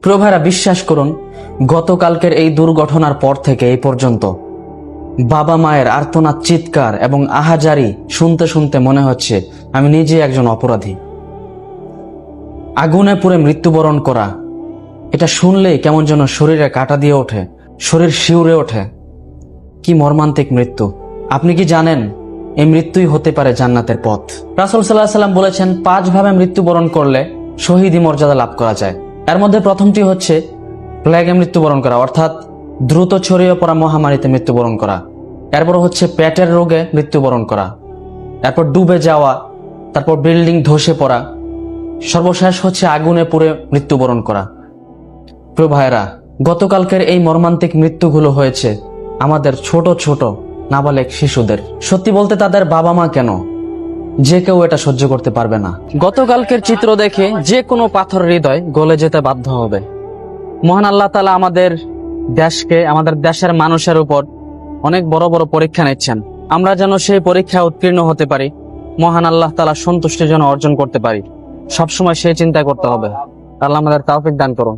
প্রিয় ভাইরা, বিশ্বাস করুন, গতকালকের এই দুর্ঘটনার পর থেকে এই পর্যন্ত বাবা মায়ের আর্তনাদ, চিৎকার এবং আহাজারি শুনতে শুনতে মনে হচ্ছে আমি নিজে একজন অপরাধী। আগুনে পুড়ে মৃত্যুবরণ করা, এটা শুনলেই কেমন যেন শরীরে কাঁটা দিয়ে ওঠে, শরীর শিউরে ওঠে। কি মর্মান্তিক মৃত্যু! আপনি কি জানেন এই মৃত্যুই হতে পারে জান্নাতের পথ? রাসূল সাল্লাল্লাহু আলাইহি সাল্লাম বলেছেন 5 ভাবে মৃত্যুবরণ করলে শহীদি মর্যাদা লাভ করা যায়। এর মধ্যে প্রথমটি হচ্ছে প্লেগে মৃত্যুবরণ করা, অর্থাৎ দ্রুত ছড়িয়ে পড়া মহামারীতে মৃত্যুবরণ করা। এরপর হচ্ছে পেটের রোগে মৃত্যুবরণ করা, এরপর ডুবে যাওয়া, তারপর বিল্ডিং ধসে পড়া, সর্বশেষ হচ্ছে আগুনে পুড়ে মৃত্যুবরণ করা। প্রিয় ভাইরা, গতকালকের এই মর্মান্তিক মৃত্যুগুলো হয়েছে আমাদের ছোট ছোট নাবালেক শিশুদের। সত্যি বলতে তাদের বাবা মা কেন, যে কেউ এটা সহ্য করতে পারবে না। গতকালকের চিত্র দেখে যে কোনো পাথর হৃদয় গলে যেতে বাধ্য হবে। মহান আল্লাহ তাআলা আমাদের দেশকে, আমাদের দেশের মানুষের উপর অনেক বড় বড় পরীক্ষা নিচ্ছেন। আমরা যেন সেই পরীক্ষায় উত্তীর্ণ হতে পারি, মহান আল্লাহ তাআলা সন্তুষ্টি যেন অর্জন করতে পারি, সবসময় সেই চিন্তা করতে হবে। আল্লাহ আমাদের তৌফিক দান করুন।